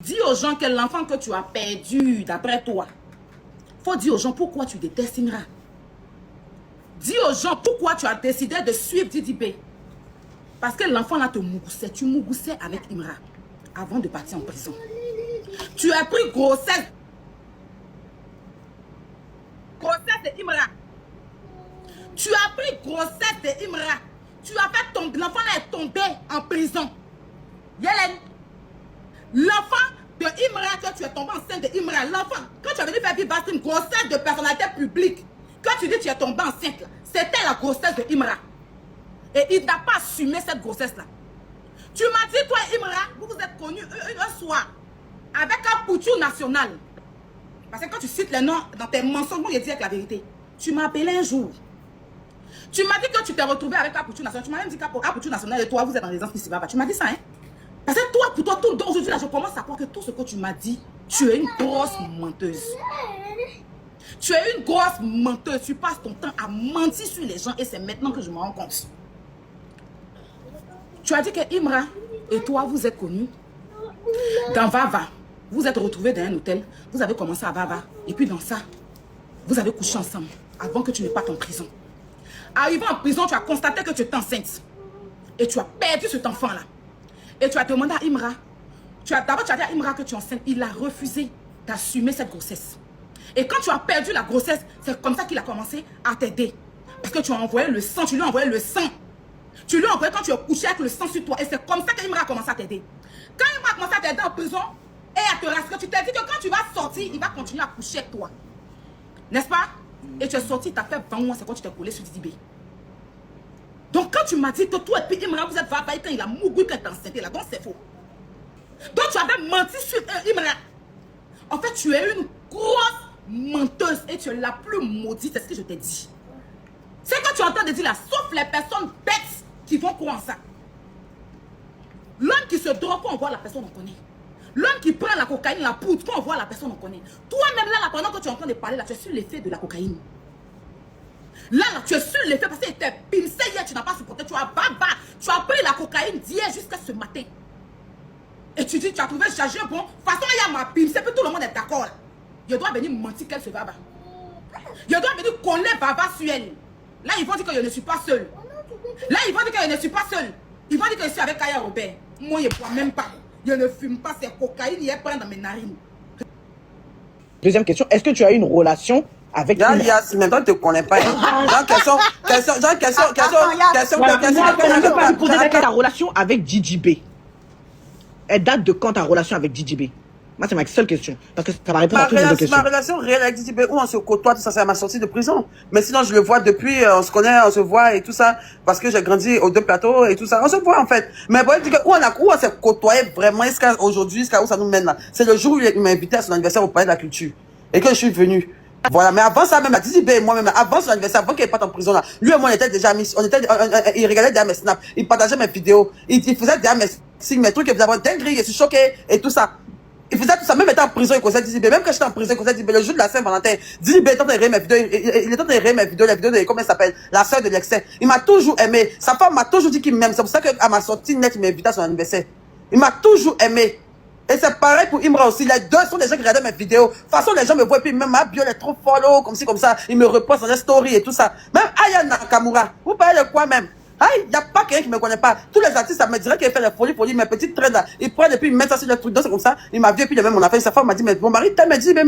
Dis aux gens que l'enfant que tu as perdu, d'après toi, faut dire aux gens pourquoi tu détestes Imra. Dis aux gens pourquoi tu as décidé de suivre Didi B. Parce que l'enfant là te mougoussait. Tu mougoussais avec Imra avant de partir en prison. Tu as pris grossesse. Grossesse de Imra. Tu as pris grossesse de Imra. Tu as fait tomber. L'enfant là est tombé en prison. Yélène. L'enfant de Imra, que tu es tombé enceinte de Imra, l'enfant, quand tu as venu faire vivre une grossesse de personnalité publique, quand tu dis que tu es tombé enceinte, c'était la grossesse de Imra. Et il n'a pas assumé cette grossesse-là. Tu m'as dit, toi et Imra, vous vous êtes connus un soir avec un poutou national. Parce que quand tu cites les noms dans tes mensonges, moi je dis avec la vérité. Tu m'as appelé un jour. Tu m'as dit que tu t'es retrouvé avec un poutou national. Tu m'as même dit qu'un poutou national et toi, vous êtes en résidence Pissibaba. Tu m'as dit ça, hein? Parce que toi, pour toi, tout aujourd'hui, là, je commence à croire que tout ce que tu m'as dit, tu es une grosse menteuse. Tu es une grosse menteuse. Tu passes ton temps à mentir sur les gens et c'est maintenant que je me rends compte. Tu as dit que Imra et toi, vous êtes connus dans Vava. Vous êtes retrouvés dans un hôtel. Vous avez commencé à Vava. Et puis dans ça, vous avez couché ensemble avant que tu ne partes en prison. Arrivé en prison, tu as constaté que tu étais enceinte. Et tu as perdu cet enfant-là. Et tu as demandé à Imra, d'abord tu as dit à Imra que tu es enceinte, il a refusé d'assumer cette grossesse. Et quand tu as perdu la grossesse, c'est comme ça qu'il a commencé à t'aider. Parce que tu as envoyé le sang, tu lui as envoyé le sang. Tu lui as envoyé quand tu as couché avec le sang sur toi. Et c'est comme ça qu'Imra a commencé à t'aider. Quand Imra a commencé à t'aider en prison et à te rassurer, tu t'es dit que quand tu vas sortir, il va continuer à coucher avec toi. N'est-ce pas? Et tu es sorti, tu as fait 20 mois, c'est quand tu t'es collé sur Didi B. Donc quand tu m'as dit que toi et puis Imra, vous êtes vapaillés quand il a mouru, quand il est enceinte là, donc c'est faux. Donc tu avais menti sur Imra. En fait, tu es une grosse menteuse et tu es la plus maudite, c'est ce que je t'ai dit. C'est que tu entends de dire là, sauf les personnes bêtes qui vont croire en ça. L'homme qui se drogue, quand on voit la personne, on connaît. L'homme qui prend la cocaïne, la poudre, quand on voit la personne, on connaît. Toi-même là, pendant que tu es en train de parler là, tu es sur l'effet de la cocaïne. Là, tu es sur l'effet parce qu'il était pincé hier, tu n'as pas supporté, tu as baba, tu as pris la cocaïne d'hier jusqu'à ce matin. Et tu dis, tu as trouvé Jagé bon, de toute façon, il y a ma pincé, puis tout le monde est d'accord. Je dois venir mentir qu'elle se baba. Je dois venir connaître baba sur elle. Là, ils vont dire que je ne suis pas seule. Là, ils vont dire que je ne suis pas seule. Ils vont dire que je suis avec Aya Robert. Moi, je ne bois même pas. Je ne fume pas, c'est cocaïne, il est plein dans mes narines. Deuxième question, est-ce que tu as eu une relation avec Imra? Yas, mais toi, tu ne te connais pas. Genre, question. Ta relation avec Didi B. Elle date de quand ta relation avec Didi B? Moi, c'est ma seule question. Parce que ça va répondre à toutes les questions. Ma relation réelle avec Didi B, où on se côtoie, tout ça, c'est à ma sortie de prison. Mais sinon, je le vois depuis, on se connaît, on se voit et tout ça. Parce que j'ai grandi aux deux plateaux et tout ça. On se voit, en fait. Mais bon, dit que où on s'est côtoyé vraiment jusqu'à aujourd'hui, jusqu'à où ça nous mène là. C'est le jour où il m'a invité à son anniversaire au Palais de la Culture. Et que je suis venu. Voilà, mais avant ça, même à Didi B et moi-même, avant son anniversaire, avant qu'il parte en prison là, lui et moi, on était déjà mis, il regardait déjà mes snaps, il partageait mes vidéos, il faisait déjà mes signes, mes trucs, il faisait avoir dinguerie, je suis choqué et tout ça. Il faisait tout ça, même étant en prison, il connaissait Didi B. Même quand j'étais en prison, il connaissait Didi B. Le jour de la Saint-Valentin, Didi B est en train de rire mes vidéos, il est en train de rire mes vidéos, les vidéos de, comment elle s'appelle, la sœur de l'excès. Il m'a toujours aimé. Sa femme m'a toujours dit qu'il m'aime. C'est pour ça qu'à ma sortie net, il m'a invité à son anniversaire. Il m'a toujours aimé. Et c'est pareil pour Imra aussi. Les deux sont des gens qui regardaient mes vidéos. De toute façon, les gens me voient, puis même ma bio, elle est trop follow, comme ci, comme ça. Ils me repostent dans les stories et tout ça. Même Aya Nakamura. Vous parlez de quoi même? Aïe, il n'y a pas quelqu'un qui me connaît pas. Tous les artistes, ça me dirait qu'il fait les folies, mes petites traînes là. Ils prennent et puis ils mettent ça sur les trucs. Donc c'est comme ça. Il m'a vu et puis même on a fait. Sa femme m'a dit, mais mon mari t'aime, dit, mais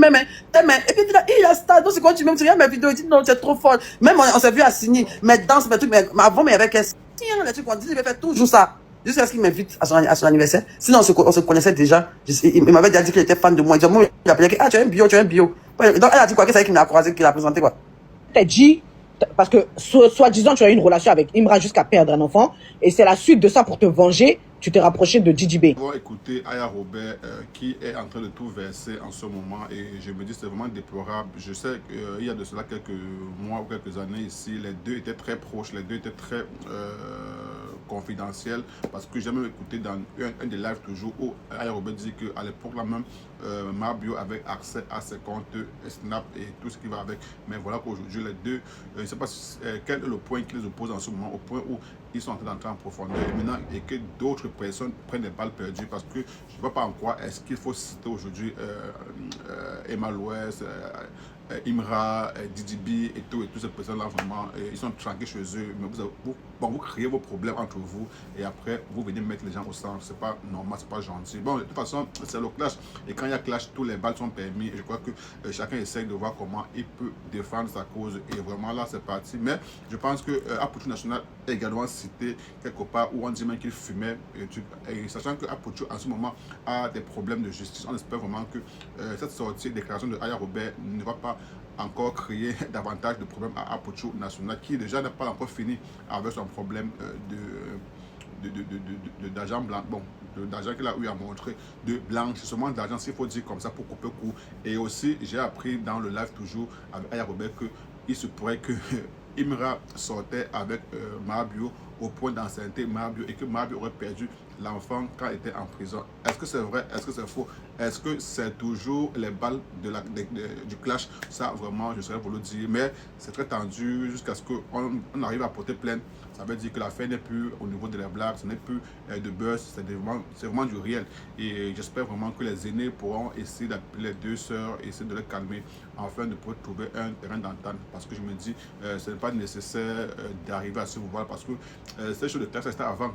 t'aime. Et puis il dit, il y a ça. Donc c'est quand tu même, tu regardes mes vidéos, il dit, non, c'est trop folle. Même on s'est vu à signer, mes danses, mes trucs, mais avant, mais avec elle. Les trucs, on dit, il fait toujours ça. Jusqu'à ce qu'il m'invite à son anniversaire. Sinon, on se connaissait déjà. Il m'avait déjà dit qu'il était fan de moi. Il disait, moi, il appelait, ah, tu as un bio. Donc, elle a dit quoi? Que c'est elle qui m'a croisé, qui l'a présenté, quoi. T'as dit, parce que, soi-disant, tu as eu une relation avec Imra jusqu'à perdre un enfant, et c'est la suite de ça pour te venger, tu t'es rapproché de Didi B. On va écouter Aya Robert qui est en train de tout verser en ce moment et je me dis c'est vraiment déplorable. Je sais qu'il y a de cela quelques mois ou quelques années ici, les deux étaient très proches, les deux étaient très confidentiel parce que j'ai même écouté dans un des lives toujours où Aya Robert dit qu'à l'époque là même, Mabio avait accès à ses comptes Snap et tout ce qui va avec. Mais voilà qu'aujourd'hui, les deux, je ne sais pas quel est le point qui les oppose en ce moment, au point où ils sont en train d'entrer en profondeur et maintenant et que d'autres personnes prennent des balles perdues parce que je ne vois pas en quoi est-ce qu'il faut citer aujourd'hui Emma Louest, Imra, DDB et toutes ces personnes-là, vraiment, ils sont tranquilles chez eux, mais vous créez vos problèmes entre vous et après, vous venez mettre les gens au centre. C'est pas normal, c'est pas gentil. Bon, de toute façon, c'est le clash. Et quand il y a clash, tous les balles sont permis. Et je crois que chacun essaye de voir comment il peut défendre sa cause. Et vraiment, là, c'est parti. Mais je pense que Apuchu National est également cité quelque part où on dit même qu'il fumait. Et sachant que Apuchu, en ce moment, a des problèmes de justice, on espère vraiment que cette sortie, déclaration de Aya Robert ne va pas encore créer davantage de problèmes à Apuchu National qui déjà n'a pas encore fini avec son problème d'argent blanc, bon, d'argent qu'il a eu à montrer, de blanchissement d'argent, s'il faut dire comme ça pour couper court. Et aussi, j'ai appris dans le live toujours avec Aya Robert qu'il se pourrait que Imra sortait avec Mabio au point d'ancienneté Mabio et que Mabio aurait perdu l'enfant quand il était en prison. Est-ce que c'est vrai? Est-ce que c'est faux? Est-ce que c'est toujours les balles du clash? Ça, vraiment, je serais voulu dire. Mais c'est très tendu jusqu'à ce qu'on arrive à porter plainte. Ça veut dire que l'affaire n'est plus au niveau de la blague, ce n'est plus de buzz, c'est vraiment du réel. Et j'espère vraiment que les aînés pourront essayer d'appeler les deux sœurs, essayer de les calmer, afin de pouvoir trouver un terrain d'entente. Parce que je me dis, ce n'est pas nécessaire d'arriver à ce pouvoir, parce que ces choses de clash, c'était avant.